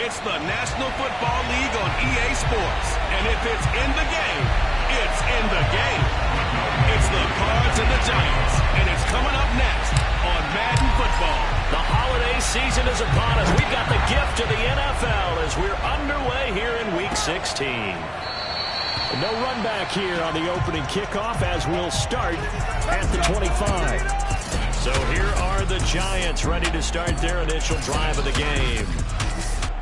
It's the National Football League on EA Sports. And if it's in the game, it's in the game. It's the Cards and the Giants. And it's coming up next on Madden Football. The holiday season is upon us. We've got the gift of the NFL as we're underway here in Week 16. No run back here on the opening kickoff as we'll start at the 25. So here are the Giants ready to start their initial drive of the game.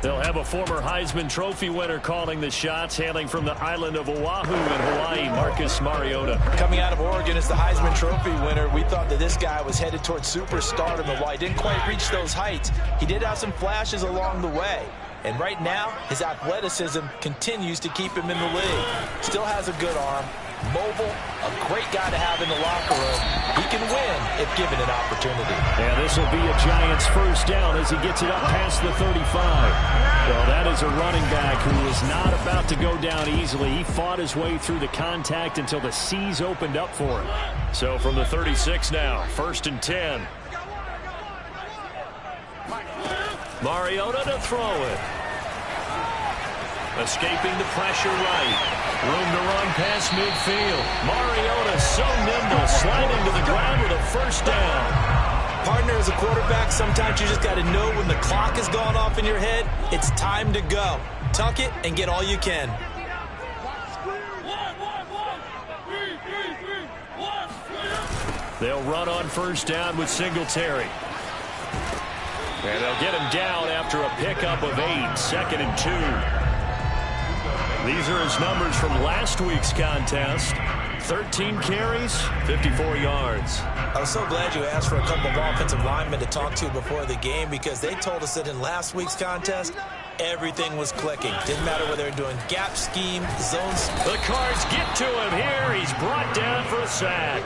They'll have a former Heisman Trophy winner calling the shots, hailing from the island of Oahu in Hawaii, Marcus Mariota. Coming out of Oregon as the Heisman Trophy winner, we thought that this guy was headed towards superstardom, and while he didn't quite reach those heights, he did have some flashes along the way. And right now, his athleticism continues to keep him in the league. Still has a good arm, mobile, a great guy to have in the locker room. He can win if given an opportunity. And this will be a Giants first down as he gets it up past the 35. Well, that is a running back who is not about to go down easily. He fought his way through the contact until the seas opened up for him. So from the 36 now, 1st and 10. Mariota to throw it. Escaping the pressure right. Room to run past midfield. Mariota so nimble, sliding to the ground with a first down. Partner, as a quarterback, sometimes you just got to know when the clock has gone off in your head, it's time to go. Tuck it and get all you can. They'll run on first down with Singletary. And they'll get him down after a pickup of 8, 2nd and 2. These are his numbers from last week's contest. 13 carries, 54 yards. I was so glad you asked for a couple of offensive linemen to talk to before the game because they told us that in last week's contest, everything was clicking. Didn't matter whether they're doing gap scheme, zones. The Cards get to him here. He's brought down for a sack.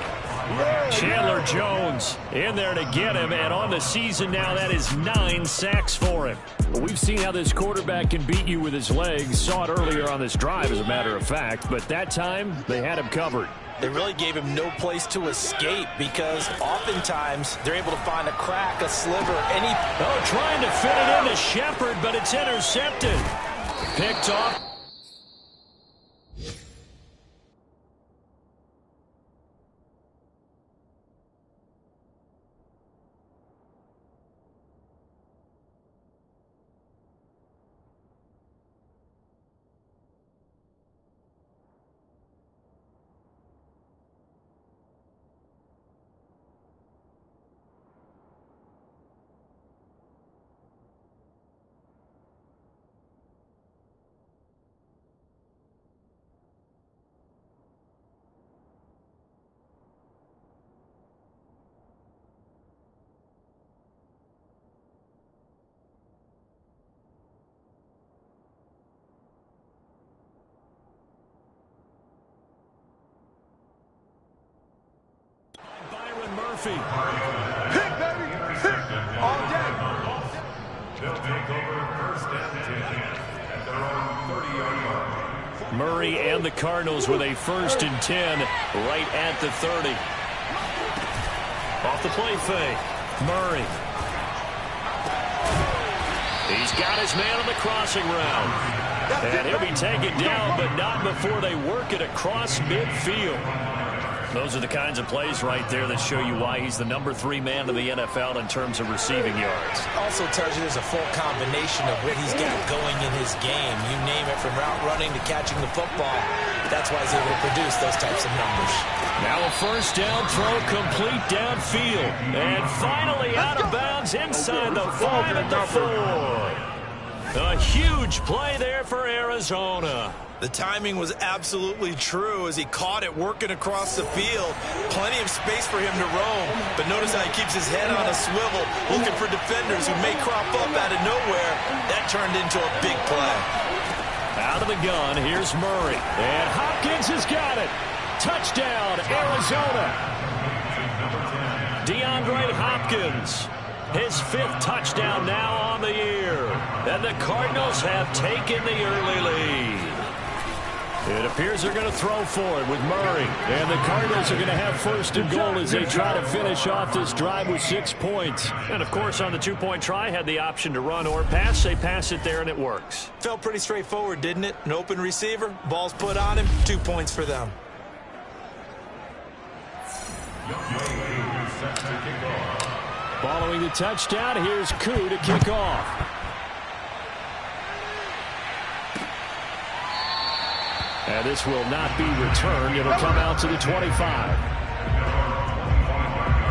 Chandler Jones in there to get him, and on the season now, that is 9 sacks for him. Well, we've seen how this quarterback can beat you with his legs. Saw it earlier on this drive, as a matter of fact, but that time they had him covered. They really gave him no place to escape because oftentimes they're able to find a crack, a sliver, trying to fit it into Shepard, but it's intercepted. Picked off. Murphy. Hit, baby. Hit. All day. They'll take over first and 10 at their own 30-yard line. Murray and the Cardinals with a 1st and 10 right at the 30. Off the play fake. Murray. He's got his man on the crossing route. And he'll be taken down, but not before they work it across midfield. Those are the kinds of plays right there that show you why he's the number 3 man in the NFL in terms of receiving yards. Also tells you there's a full combination of what he's got going in his game. You name it, from route running to catching the football. That's why he's able to produce those types of numbers. Now a first down throw complete downfield. And finally out of bounds inside the 5 at the 4. A huge play there for Arizona. The timing was absolutely true as he caught it working across the field. Plenty of space for him to roam. But notice how he keeps his head on a swivel, looking for defenders who may crop up out of nowhere. That turned into a big play. Out of the gun, here's Murray. And Hopkins has got it. Touchdown, Arizona. DeAndre Hopkins. His 5th touchdown now on the year. And the Cardinals have taken the early lead. It appears they're going to throw for it with Murray. And the Cardinals are going to have first and goal as they try to finish off this drive with 6 points. And, of course, on the two-point try, had the option to run or pass. They pass it there, and it works. Felt pretty straightforward, didn't it? An open receiver, ball's put on him, 2 points for them. Following the touchdown, here's Koo to kick off. And this will not be returned. It'll come out to the 25.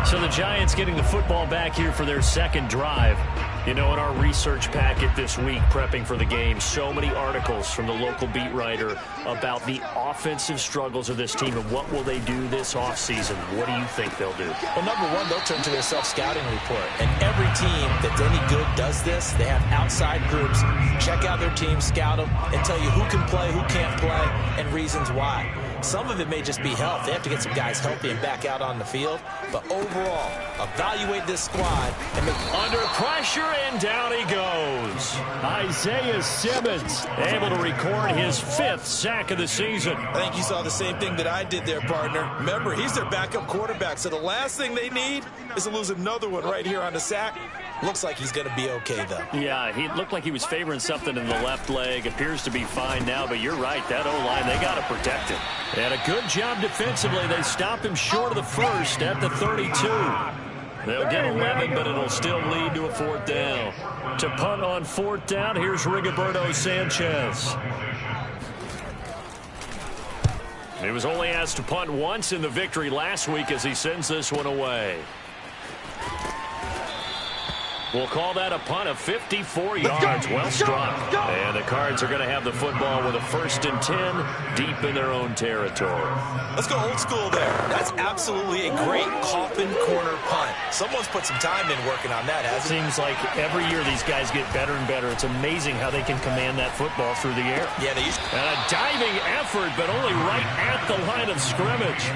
So the Giants getting the football back here for their second drive. You know, in our research packet this week, prepping for the game, so many articles from the local beat writer about the offensive struggles of this team and what will they do this offseason. What do you think they'll do? Well, number one, they'll turn to their self-scouting report. And every team that's any good does this. They have outside groups. Check out their team, scout them, and tell you who can play, who can't play, and reasons why. Some of it may just be health. They have to get some guys healthy and back out on the field. But overall, evaluate this squad and make under pressure, and down he goes. Isaiah Simmons able to record his 5th sack of the season. I think you saw the same thing that I did there, partner. Remember, he's their backup quarterback, so the last thing they need is to lose another one right here on the sack. Looks like he's going to be okay, though. Yeah, he looked like he was favoring something in the left leg. Appears to be fine now, but you're right. That O-line, they got to protect him. And a good job defensively. They stop him short of the first at the 32. They'll get 11, but it'll still lead to a 4th down. To punt on 4th down, here's Rigoberto Sanchez. He was only asked to punt once in the victory last week as he sends this one away. We'll call that a punt of 54 yards. Well struck. And the Cards are going to have the football with a 1st and 10 deep in their own territory. Let's go old school there. That's absolutely a great coffin corner punt. Someone's put some time in working on that, hasn't it? Seems like every year these guys get better and better. It's amazing how they can command that football through the air. Yeah, they used to. And a diving effort, but only right at the line of scrimmage.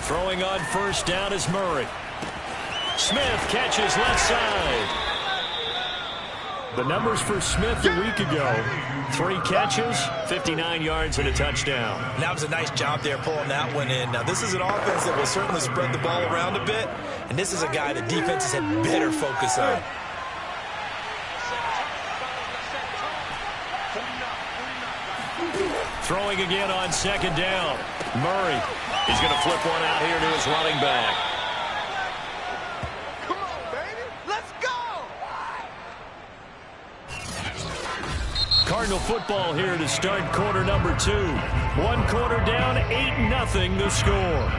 Throwing on 1st down is Murray. Smith catches left side. The numbers for Smith a week ago: 3 catches, 59 yards, and a touchdown. That was a nice job there pulling that one in. Now, this is an offense that will certainly spread the ball around a bit, and this is a guy the defenses had better focus on. Throwing again on 2nd down. Murray. He's going to flip one out here to his running back. Come on, baby. Let's go. Cardinal football here to start quarter number 2. 1 quarter down, 8-0 the score.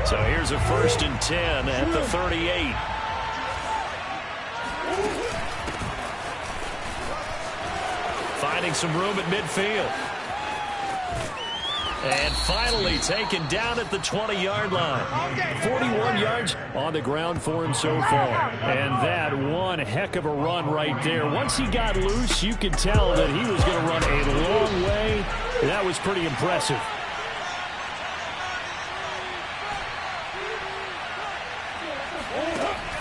So here's a 1st and 10 at the 38. Finding some room at midfield. And finally taken down at the 20-yard line. 41 yards on the ground for him so far. And that one heck of a run right there. Once he got loose, you could tell that he was going to run a long way. That was pretty impressive.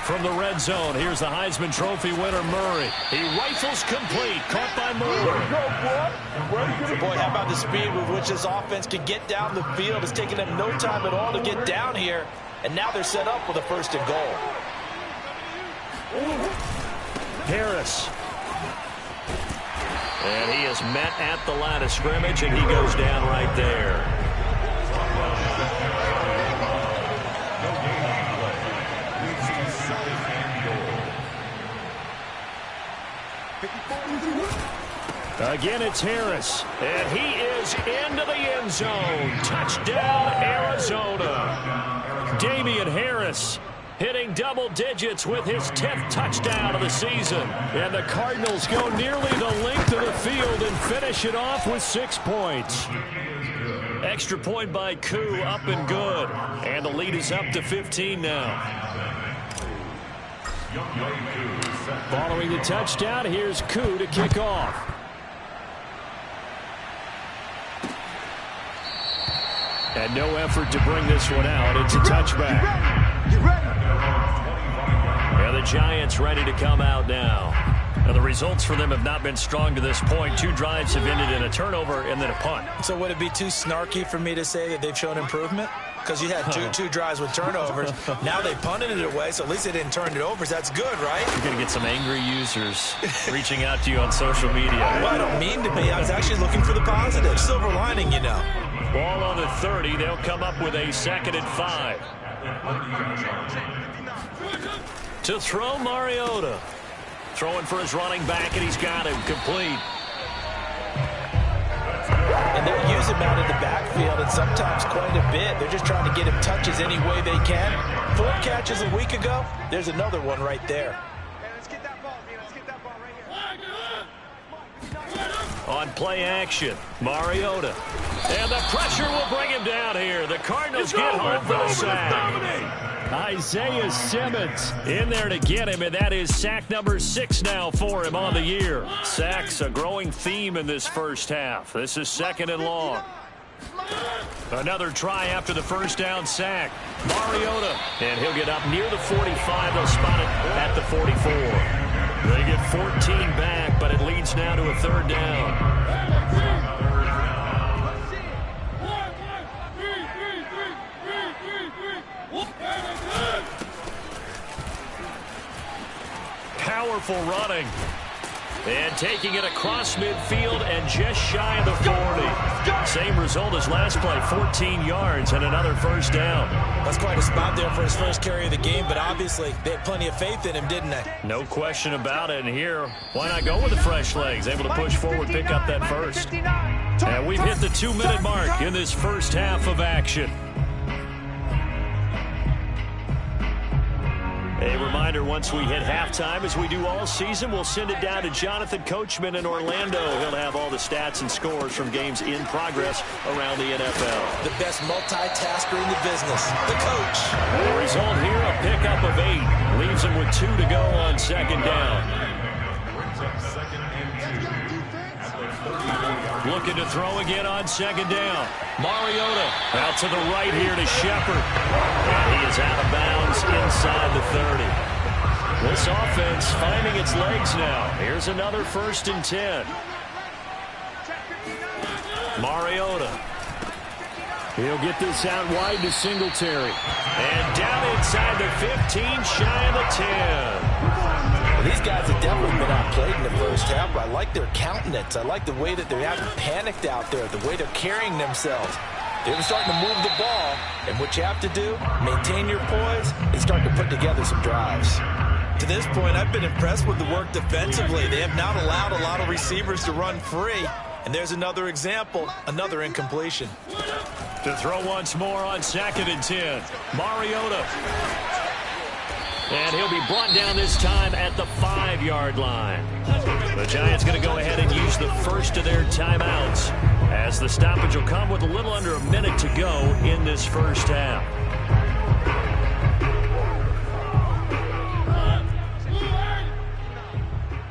From the red zone, here's the Heisman Trophy winner, Murray. He rifles complete, caught by Murray. Boy, how about the speed with which this offense can get down the field? It's taken them no time at all to get down here, and now they're set up with a 1st and goal. Harris. And he is met at the line of scrimmage, and he goes down right there. Again, it's Harris, and he is into the end zone. Touchdown, Arizona. Damian Harris hitting double digits with his 10th touchdown of the season. And the Cardinals go nearly the length of the field and finish it off with 6 points. Extra point by Koo, up and good. And the lead is up to 15 now. Following the touchdown, here's Koo to kick off. And no effort to bring this one out. It's a touchback. And the Giants ready to come out now. Now, the results for them have not been strong to this point. 2 drives have ended in a turnover and then a punt. So would it be too snarky for me to say that they've shown improvement? Because you had two drives with turnovers. Now they punted it away, so at least they didn't turn it over. So that's good, right? You're going to get some angry users reaching out to you on social media. Well, I don't mean to be. I was actually looking for the positive. Silver lining, you know. Ball on the 30. They'll come up with a 2nd and 5. To throw, Mariota. Throwing for his running back, and he's got him complete. And they'll use him out in the backfield, and sometimes quite a bit. They're just trying to get him touches any way they can. 4 catches a week ago. There's another one right there. Hey, let's get that ball, man. Let's get that ball right here. On play action, Mariota. And the pressure will bring him down here. The Cardinals get home for the sack. Isaiah Simmons in there to get him, and that is sack number 6 now for him on the year. Sacks a growing theme in this first half. This is 2nd and long. Another try after the first down sack. Mariota, and he'll get up near the 45. They'll spot it at the 44. They get 14 back, but it leads now to a 3rd down. Powerful running. And taking it across midfield and just shy of the 40. Same result as last play, 14 yards and another first down. That's quite a spot there for his first carry of the game, but obviously they had plenty of faith in him, didn't they? No question about it. And here, why not go with the fresh legs? Able to push forward, pick up that first. And we've hit the 2-minute mark in this first half of action. A reminder, once we hit halftime, as we do all season, we'll send it down to Jonathan Coachman in Orlando. He'll have all the stats and scores from games in progress around the NFL. The best multitasker in the business, the coach. The result here, a pickup of 8. Leaves him with 2 to go on 2nd down. Looking to throw again on 2nd down. Mariota out to the right here to Shepard. And he is out of bounds inside the 30. This offense finding its legs now. Here's another 1st and 10. Mariota. He'll get this out wide to Singletary. And down inside the 15, shy of the 10. These guys have definitely been outplayed in the first half, but I like their countenance. I like the way that they haven't panicked out there, the way they're carrying themselves. They're starting to move the ball, and what you have to do, maintain your poise, and start to put together some drives. To this point, I've been impressed with the work defensively. They have not allowed a lot of receivers to run free, and there's another example, another incompletion. To throw once more on 2nd and 10. Mariota. And he'll be brought down this time at the 5-yard line. The Giants going to go ahead and use the first of their timeouts, as the stoppage will come with a little under a minute to go in this first half.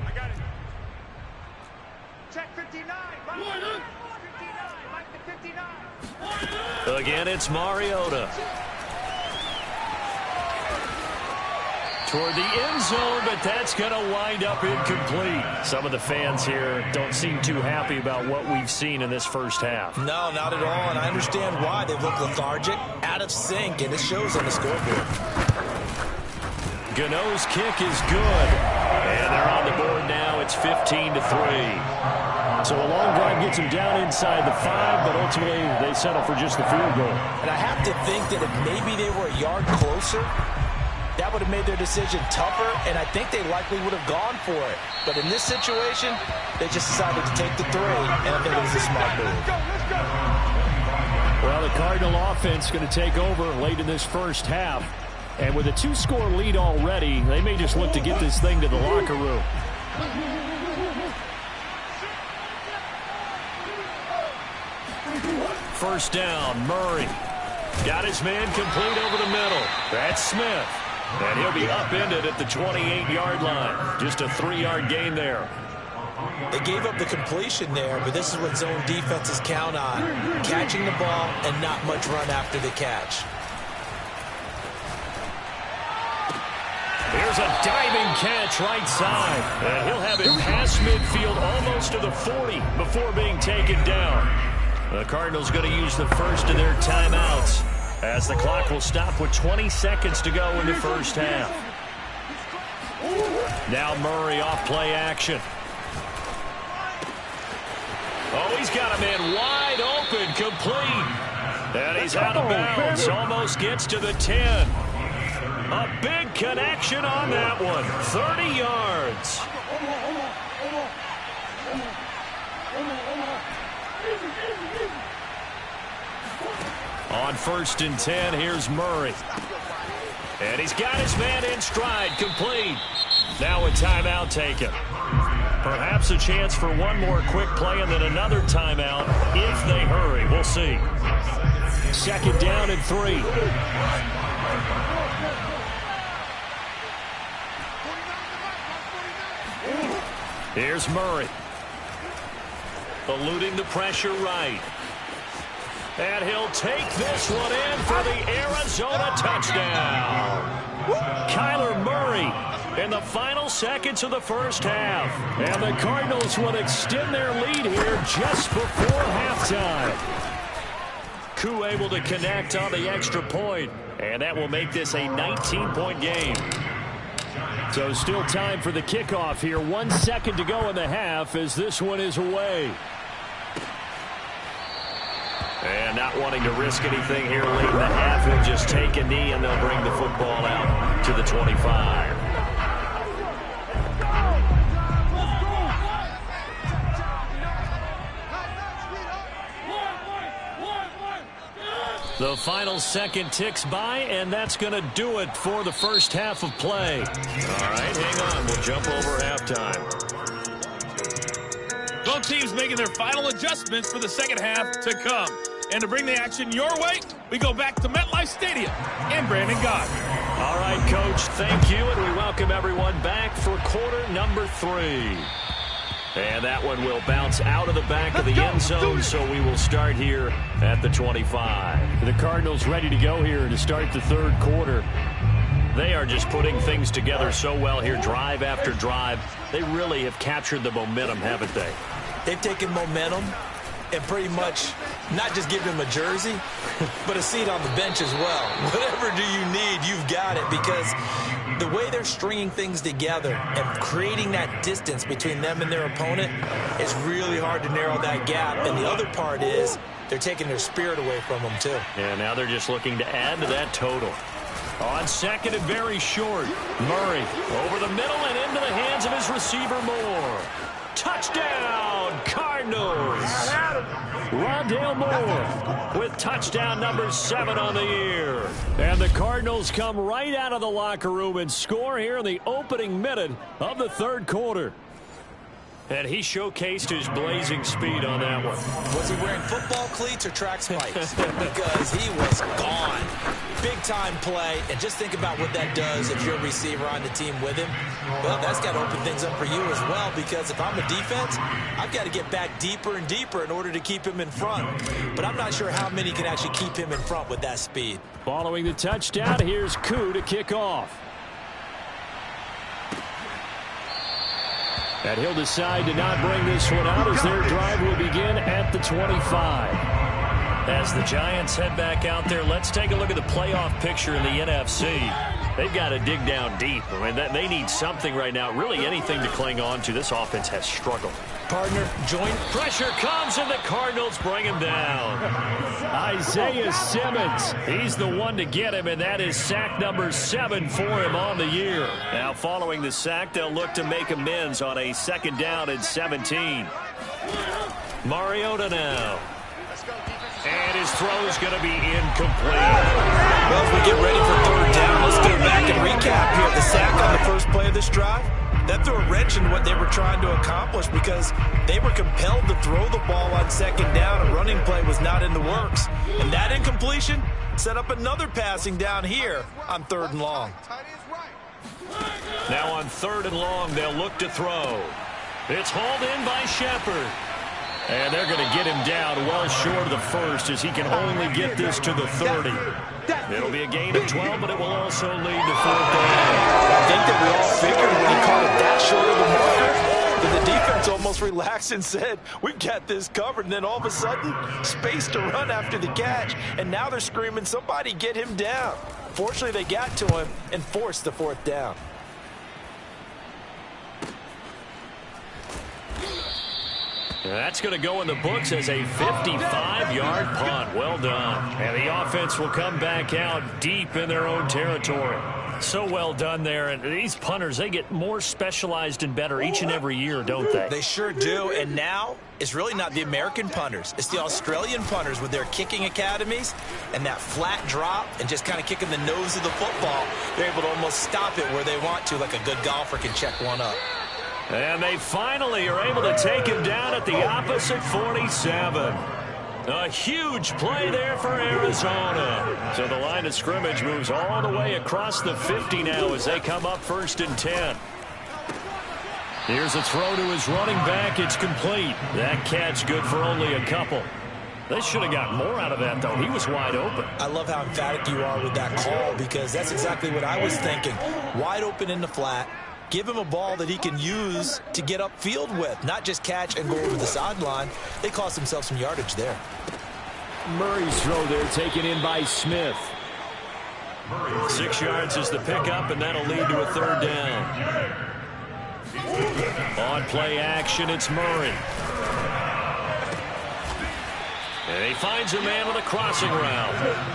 I got it. Check 59. Mike the 59. Again, it's Mariota. Toward the end zone, but that's going to wind up incomplete. Some of the fans here don't seem too happy about what we've seen in this first half. No, not at all, and I understand why. They look lethargic, out of sync, and it shows on the scoreboard. Gano's kick is good, and they're on the board now. It's 15-3. So a long drive gets them down inside the 5, but ultimately they settle for just the field goal. And I have to think that if maybe they were a yard closer, that would have made their decision tougher, and I think they likely would have gone for it. But in this situation, they just decided to take the 3, and I think it was a smart move. Well, the Cardinal offense going to take over late in this first half. And with a 2-score lead already, they may just look to get this thing to the locker room. First down, Murray. Got his man complete over the middle. That's Smith. And he'll be upended at the 28-yard line. Just a 3-yard gain there. They gave up the completion there, but this is what zone defenses count on. Catching the ball and not much run after the catch. Here's a diving catch right side. And he'll have it past midfield almost to the 40 before being taken down. The Cardinals going to use the first of their timeouts as the clock will stop with 20 seconds to go in the first half. Now Murray off play action. Oh, he's got a man wide open, complete. And he's out of bounds, almost gets to the 10. A big connection on that one, 30 yards. On 1st and 10, here's Murray. And he's got his man in stride, complete. Now a timeout taken. Perhaps a chance for one more quick play and then another timeout if they hurry. We'll see. 2nd down and 3. Here's Murray. Eluding the pressure right. And he'll take this one in for the Arizona touchdown. Kyler Murray in the final seconds of the first half. And the Cardinals will extend their lead here just before halftime. Koo able to connect on the extra point. And that will make this a 19-point game. So still time for the kickoff here. 1 second to go in the half as this one is away. And not wanting to risk anything here late in the half, he'll just take a knee and they'll bring the football out to the 25. The final second ticks by, and that's going to do it for the first half of play. All right, hang on. We'll jump over halftime. Both teams making their final adjustments for the second half to come. And to bring the action your way, we go back to MetLife Stadium and Brandon Gott. All right, Coach, thank you, and we welcome everyone back for quarter number 3. And that one will bounce out of the back of the end zone, so we will start here at the 25. The Cardinals ready to go here to start the third quarter. They are just putting things together so well here, drive after drive. They really have captured the momentum, haven't they? They've taken momentum and pretty much not just given him a jersey, but a seat on the bench as well. Whatever do you need, you've got it, because the way they're stringing things together and creating that distance between them and their opponent is really hard to narrow that gap. And the other part is they're taking their spirit away from them, too. And now they're just looking to add to that total. On second and very short, Murray over the middle and into the hands of his receiver Moore. Touchdown, Cardinals. Rondale Moore with touchdown number 7 on the year. And the Cardinals come right out of the locker room and score here in the opening minute of the third quarter. And he showcased his blazing speed on that one. Was he wearing football cleats or track spikes? Because he was gone. Big-time play, and just think about what that does if you're a receiver on the team with him. Well, that's got to open things up for you as well, because if I'm a defense, I've got to get back deeper and deeper in order to keep him in front. But I'm not sure how many can actually keep him in front with that speed. Following the touchdown, here's Koo to kick off. And he'll decide to not bring this one out as their drive will begin at the 25. As the Giants head back out there, let's take a look at the playoff picture in the NFC. They've got to dig down deep. I mean, they need something right now, really anything to cling on to. This offense has struggled. Partner, joint. Pressure comes, and the Cardinals bring him down. Isaiah Simmons, he's the one to get him, and that is sack number 7 for him on the year. Now, following the sack, they'll look to make amends on a 2nd down and 17. Mariota now. And his throw is going to be incomplete. Well, if we get ready for 3rd down, let's go back and recap here. The sack on the first play of this drive, that threw a wrench in what they were trying to accomplish, because they were compelled to throw the ball on 2nd down. A running play was not in the works. And that incompletion set up another passing down here on 3rd and long. Now on 3rd and long, they'll look to throw. It's hauled in by Shepard. And they're going to get him down well short of the first as he can only get this to the 30. It'll be a gain of 12, but it will also lead to 4th down. I think that we all figured when he called it that short of the marker, that the defense almost relaxed and said, we've got this covered. And then all of a sudden, space to run after the catch. And now they're screaming, somebody get him down. Fortunately, they got to him and forced the 4th down. That's going to go in the books as a 55-yard punt. Well done. And the offense will come back out deep in their own territory. So well done there. And these punters, they get more specialized and better each and every year, don't they? They sure do. And now it's really not the American punters. It's the Australian punters with their kicking academies and that flat drop and just kind of kicking the nose of the football. They're able to almost stop it where they want to, like a good golfer can check one up. And they finally are able to take him down at the opposite 47. A huge play there for Arizona. So the line of scrimmage moves all the way across the 50 now as they come up 1st and 10. Here's a throw to his running back. It's complete. That catch good for only a couple. They should have got more out of that, though. He was wide open. I love how emphatic you are with that call because that's exactly what I was thinking. Wide open in the flat. Give him a ball that he can use to get upfield with, not just catch and go over the sideline. They cost themselves some yardage there. Murray's throw there taken in by Smith. 6 yards is the pickup, and that'll lead to a 3rd down. On play action, it's Murray. And he finds a man on the crossing route.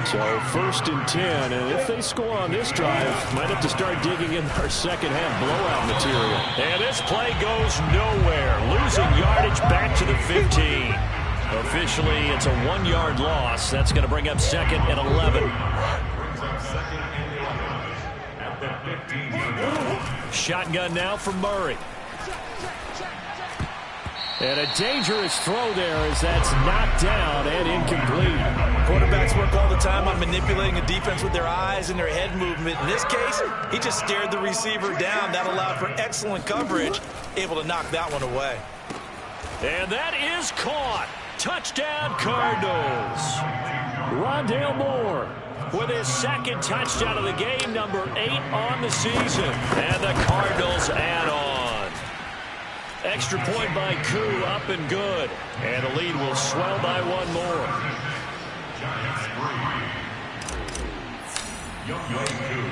So 1st and 10, and if they score on this drive, might have to start digging in our second-half blowout material. And this play goes nowhere, losing yardage back to the 15. Officially, it's a 1-yard loss. That's going to bring up 2nd and 11. Shotgun now for Murray. And a dangerous throw there as that's knocked down and incomplete. Quarterbacks work all the time on manipulating a defense with their eyes and their head movement. In this case, he just stared the receiver down. That allowed for excellent coverage, able to knock that one away. And that is caught. Touchdown, Cardinals. Rondale Moore with his 2nd touchdown of the game, number 8 on the season. And the Cardinals add on. Extra point by Koo, up and good. And the lead will swell by 1 more.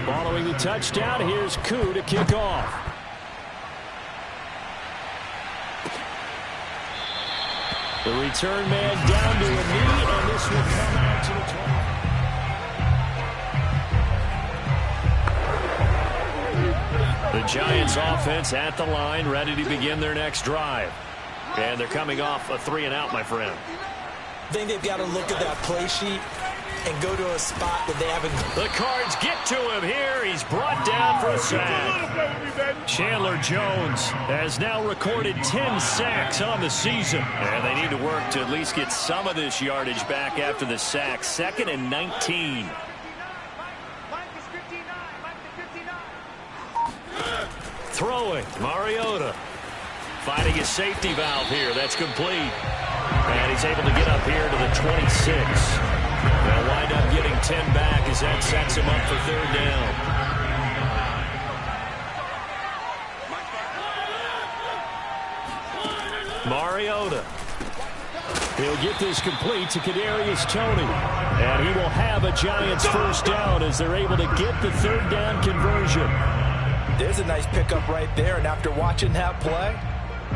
Following the touchdown, here's Koo to kick off. The return man down to a knee, and this will come out to the 20. The Giants offense at the line, ready to begin their next drive. And they're coming off a 3-and-out, my friend. I think they've got to look at that play sheet and go to a spot that they haven't. The Cards get to him here. He's brought down for a sack. Chandler Jones has now recorded 10 sacks on the season. And they need to work to at least get some of this yardage back after the sack. 2nd and 19. Throwing, Mariota. Finding his safety valve here. That's complete. And he's able to get up here to the 26. They'll wind up getting 10 back as that sets him up for 3rd down. Mariota. He'll get this complete to Kadarius Toney. And he will have a Giants 1st down as they're able to get the 3rd down conversion. There's a nice pickup right there, and after watching that play,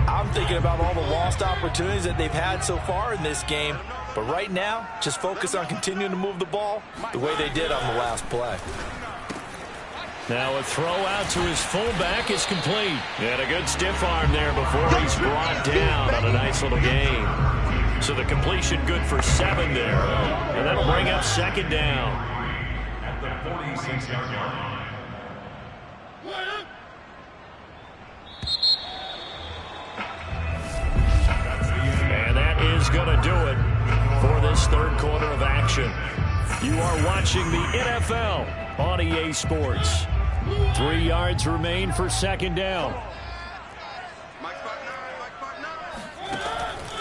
I'm thinking about all the lost opportunities that they've had so far in this game. But right now, just focus on continuing to move the ball the way they did on the last play. Now a throw out to his fullback is complete. And a good stiff arm there before he's brought down on a nice little game. So the completion good for 7 there. And that'll bring up 2nd down. At the 46-yard line. And that is going to do it for this 3rd quarter of action. You are watching the NFL on EA Sports. 3 yards remain for 2nd down.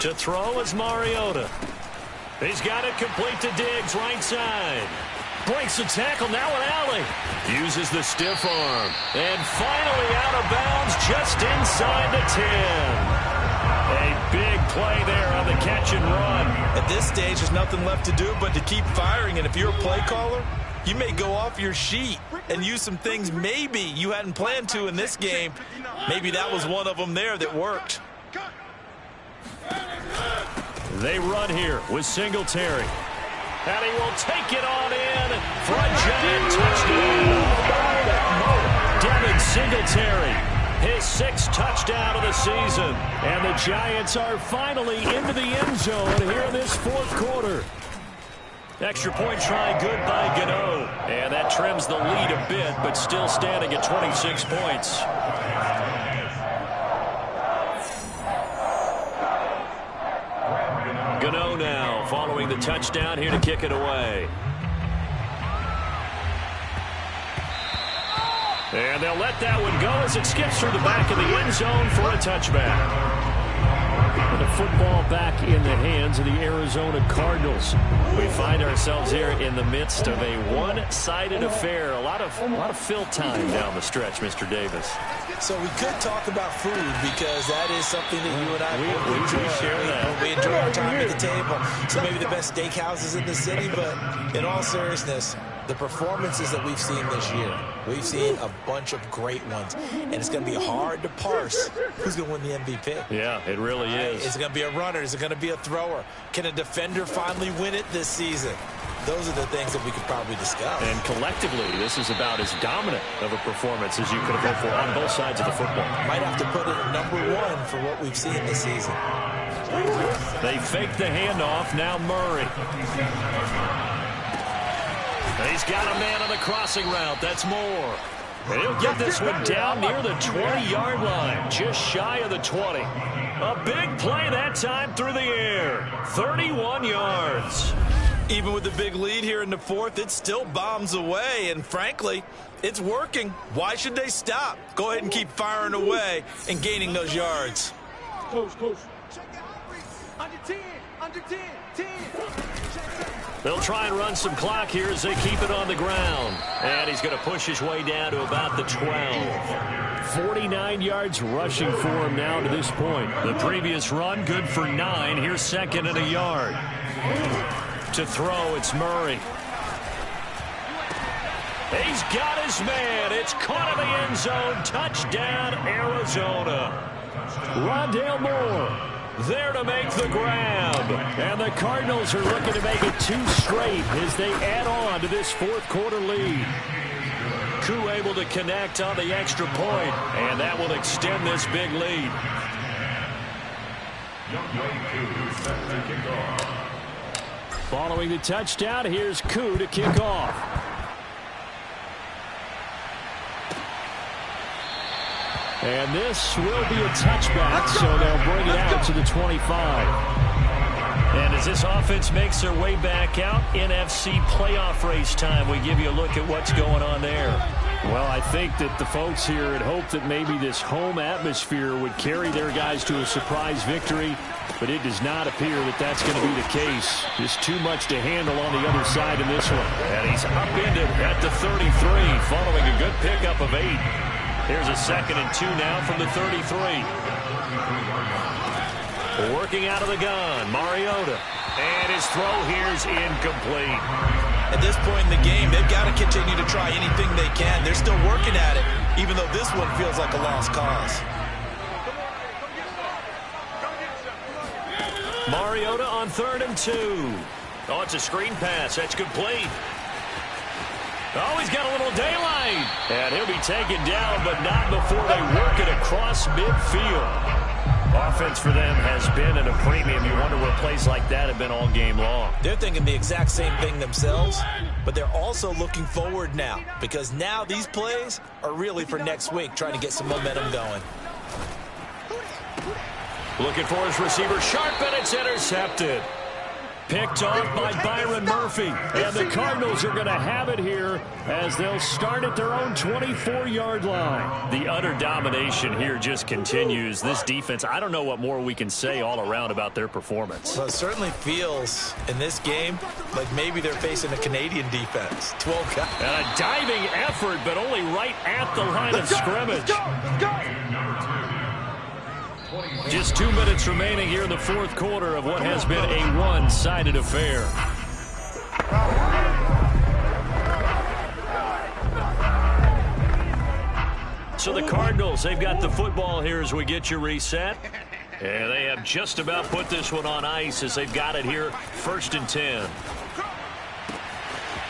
To throw is Mariota. He's got it complete to Diggs, right side. Breaks the tackle, now an alley. Uses the stiff arm. And finally out of bounds just inside the 10. A big play there on the catch and run. At this stage, there's nothing left to do but to keep firing. And if you're a play caller, you may go off your sheet and use some things maybe you hadn't planned to in this game. Maybe that was one of them there that worked. They run here with Singletary. And he will take it on in for a giant touchdown. Devin Singletary, his 6th touchdown of the season. And the Giants are finally into the end zone here in this 4th quarter. Extra point try good by Gano. And that trims the lead a bit, but still standing at 26 points. Gano now following the touchdown here to kick it away. And they'll let that one go as it skips through the back of the end zone for a touchback. And the football back in the hands of the Arizona Cardinals. We find ourselves here in the midst of a one-sided affair. A lot of fill time down the stretch, Mr. Davis. So we could talk about food because that is something that you and I we share that. We enjoy our time at the table. So maybe the best steakhouses in the city, but in all seriousness, the performances that we've seen this year, we've seen a bunch of great ones, and it's going to be hard to parse who's going to win the MVP. Yeah, it really is. Is it going to be a runner? Is it going to be a thrower? Can a defender finally win it this season? Those are the things that we could probably discuss. And collectively, this is about as dominant of a performance as you could have hoped for on both sides of the football. Might have to put it #1 for what we've seen this season. They fake the handoff. Now Murray. He's got a man on the crossing route. That's Moore. And he'll get this one down near the 20-yard line, just shy of the 20. A big play that time through the air. 31 yards. Even with the big lead here in the 4th, it still bombs away. And frankly, it's working. Why should they stop? Go ahead and keep firing away and gaining those yards. Close. Under 10. Under 10. 10. They'll try and run some clock here as they keep it on the ground. And he's going to push his way down to about the 12. 49 yards rushing for him now to this point. The previous run, good for 9. Here's 2nd and a yard. To throw, it's Murray. He's got his man. It's caught in the end zone. Touchdown, Arizona. Rondale Moore there to make the grab. And the Cardinals are looking to make it 2 straight as they add on to this 4th quarter lead. Koo able to connect on the extra point, and that will extend this big lead. Following the touchdown, here's Koo to kick off. And this will be a touchback, so they'll bring it out to the 25. And as this offense makes their way back out, NFC playoff race time, we give you a look at what's going on there. Well, I think that the folks here had hoped that maybe this home atmosphere would carry their guys to a surprise victory, but it does not appear that that's going to be the case. Just too much to handle on the other side in this one. And he's upended at the 33 following a good pickup of 8. Here's a 2nd and 2 now from the 33. Working out of the gun, Mariota. And his throw here's incomplete. At this point in the game, they've got to continue to try anything they can. They're still working at it, even though this one feels like a lost cause. Mariota on 3rd and 2. Oh, it's a screen pass. That's complete. Oh, he's got a little daylight. And he'll be taken down, but not before they work it across midfield. Offense for them has been at a premium. You wonder where plays like that have been all game long. They're thinking the exact same thing themselves, but they're also looking forward now, because now these plays are really for next week, trying to get some momentum going. Looking for his receiver, Sharp, and it's intercepted. Picked off by Byron Murphy. And the Cardinals are going to have it here as they'll start at their own 24-yard line. The utter domination here just continues. This defense, I don't know what more we can say all around about their performance. Well, it certainly feels in this game like maybe they're facing a Canadian defense. 12 guys. And a diving effort, but only right at the line of scrimmage. Just 2 minutes remaining here in the fourth quarter of what has been a one-sided affair. So the Cardinals, they've got the football here as we get you reset. And they have just about put this one on ice as they've got it here, 1st and 10.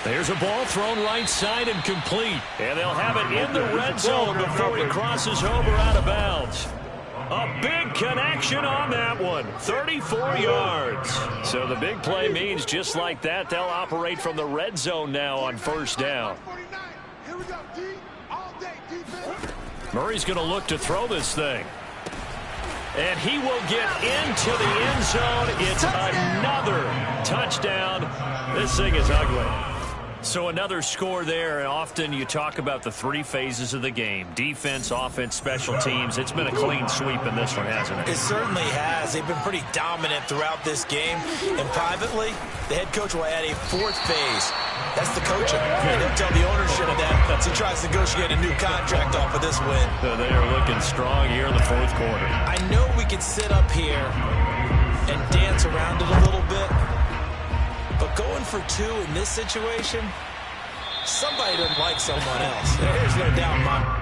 There's a ball thrown right side and complete. And they'll have it in the red zone before he crosses over out of bounds. A big connection on that one. 34 yards. So the big play means just like that, they'll operate from the red zone now on 1st down. Murray's going to look to throw this thing. And he will get into the end zone. It's another touchdown. This thing is ugly. So another score there, and often you talk about the 3 phases of the game. Defense, offense, special teams. It's been a clean sweep in this one, hasn't it? It certainly has. They've been pretty dominant throughout this game. And privately, the head coach will add a 4th phase. That's the coaching. And he'll tell the ownership that as he tries to negotiate a new contract off of this win. So they are looking strong here in the fourth quarter. I know we could sit up here and dance around it a little bit. But going for 2 in this situation, somebody doesn't like someone else. There's no doubt in my mind.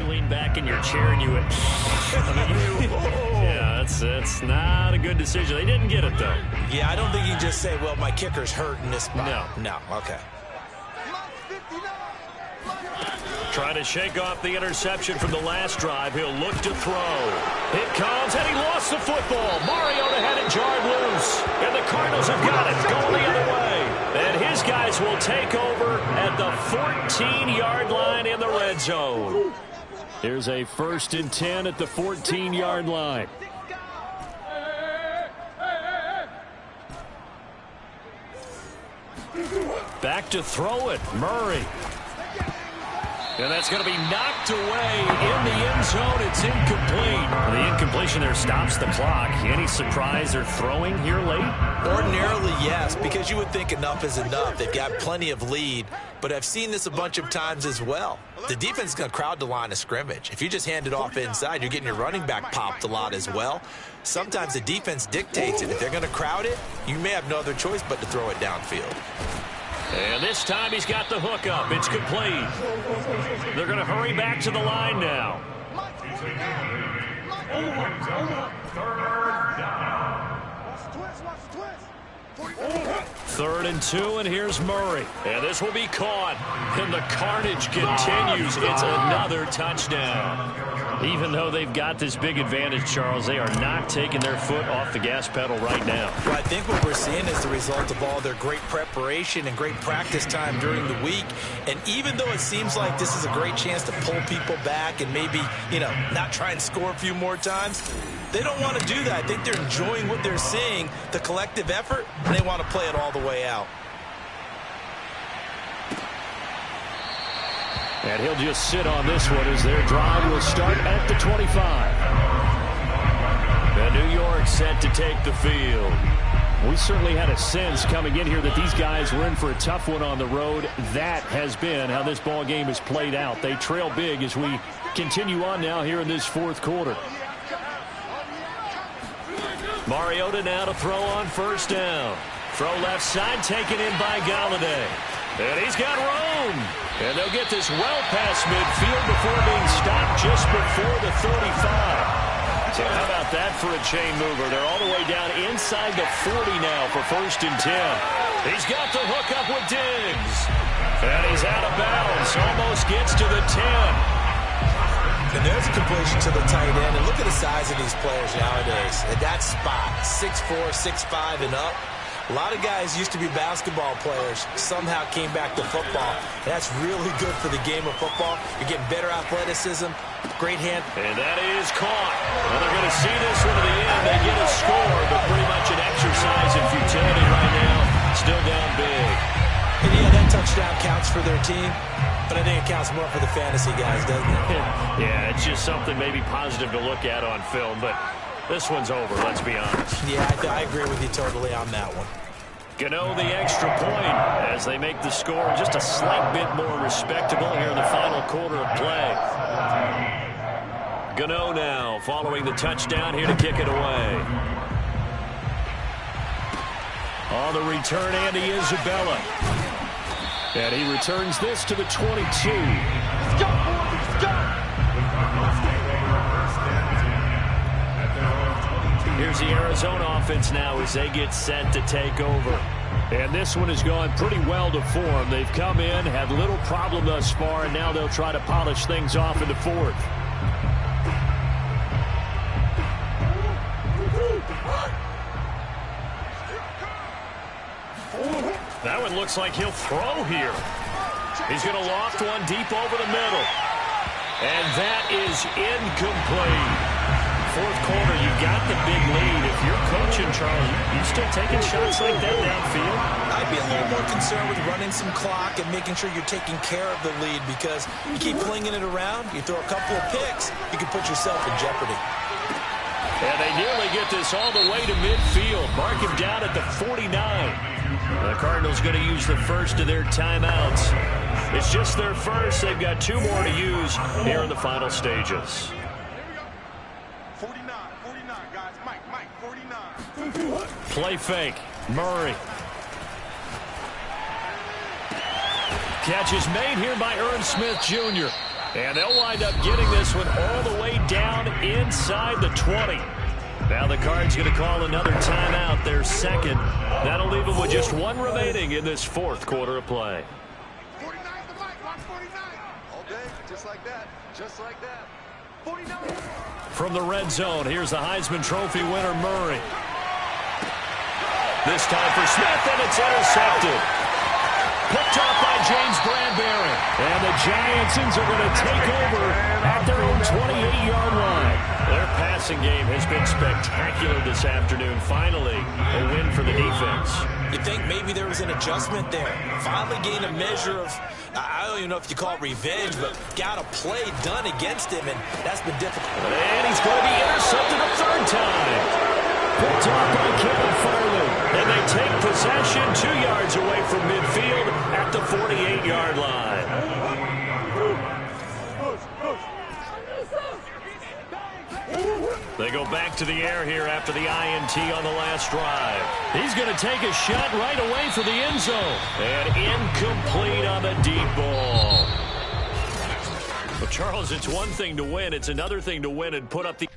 leaned back in your chair and you went, yeah, that's not a good decision. They didn't get it, though. Yeah, I don't think you can just say, well, my kicker's hurt in this spot. No, okay. Trying to shake off the interception from the last drive. He'll look to throw. It comes, and he lost the football. Mariota had it jarred loose, and the Cardinals have got it going the other way. And his guys will take over at the 14-yard line in the red zone. Here's a 1st and 10 at the 14-yard line. Back to throw it, Murray. And that's going to be knocked away in the end zone. It's incomplete. The incompletion there stops the clock. Any surprise they're throwing here late? Ordinarily, yes, because you would think enough is enough. They've got plenty of lead, but I've seen this a bunch of times as well. The defense is going to crowd the line of scrimmage. If you just hand it off inside, you're getting your running back popped a lot as well. Sometimes the defense dictates it. If they're going to crowd it, you may have no other choice but to throw it downfield. And this time he's got the hook up. It's complete. They're going to hurry back to the line now. Third and 2, and here's Murray. And this will be caught. And the carnage continues. It's another touchdown. Even though they've got this big advantage, Charles, they are not taking their foot off the gas pedal right now. Well, I think what we're seeing is the result of all their great preparation and great practice time during the week. And even though it seems like this is a great chance to pull people back and maybe, not try and score a few more times, they don't want to do that. I think they're enjoying what they're seeing, the collective effort, and they want to play it all the way out. And he'll just sit on this one as their drive will start at the 25. And New York set to take the field. We certainly had a sense coming in here that these guys were in for a tough one on the road. That has been how this ball game has played out. They trail big as we continue on now here in this fourth quarter. Mariota now to throw on first down. Throw left side taken in by Galladay. And he's got room. And they'll get this well past midfield before being stopped just before the 35. So how about that for a chain mover? They're all the way down inside the 40 now for 1st and 10. He's got the hook up with Diggs. And he's out of bounds. Almost gets to the 10. And there's a completion to the tight end. And look at the size of these players nowadays. At that spot, 6'4", 6'5", and up. A lot of guys used to be basketball players, somehow came back to football. That's really good for the game of football. You're getting better athleticism, great hand. And that is caught. Well, they're going to see this one to the end. They get a score, but pretty much an exercise in futility right now. Still down big. And yeah, that touchdown counts for their team, but I think it counts more for the fantasy guys, doesn't it? Yeah, it's just something maybe positive to look at on film, but this one's over, let's be honest. Yeah, I agree with you totally on that one. Gano the extra point as they make the score just a slight bit more respectable here in the final quarter of play. Gano now following the touchdown here to kick it away. On the return, Andy Isabella. And he returns this to the 22. Let's go, boys, let's go! Here's the Arizona offense now as they get set to take over. And this one has gone pretty well to form. They've come in, had little problem thus far, and now they'll try to polish things off in the fourth. That one looks like he'll throw here. He's going to loft one deep over the middle. And that is incomplete. Fourth quarter, you got the big lead. If you're coaching, Charles, you still taking shots like that downfield? I'd be a little more concerned with running some clock and making sure you're taking care of the lead, because you keep flinging it around, you throw a couple of picks, you can put yourself in jeopardy. And they nearly get this all the way to midfield. Mark him down at the 49. The Cardinals going to use the first of their timeouts. It's just their first. They've got 2 more to use here in the final stages. 49, guys. Mike, 49. Play fake. Murray. Catch is made here by Irv Smith Jr. And they'll wind up getting this one all the way down inside the 20. Now the Cards going to call another timeout, their second. That'll leave them with just one remaining in this fourth quarter of play. 49 the mic, watch 49. All day, just like that, just like that. 49. From the red zone, here's the Heisman Trophy winner, Murray. This time for Smith, and it's intercepted. Picked off by James Bradbury. And the Giantsons are going to take over at their own 28-yard line. Their passing game has been spectacular this afternoon. Finally, a win for the defense. You think maybe there was an adjustment there. Finally gained a measure of, I don't even know if you call it revenge, but got a play done against him, and that's been difficult. And he's going to be intercepted a third time. Picked off by Kevin Farley. And they take possession 2 yards away from midfield at the 48-yard line. They go back to the air here after the INT on the last drive. He's going to take a shot right away for the end zone. And incomplete on the deep ball. Well, Charles, it's one thing to win. It's another thing to win and put up the...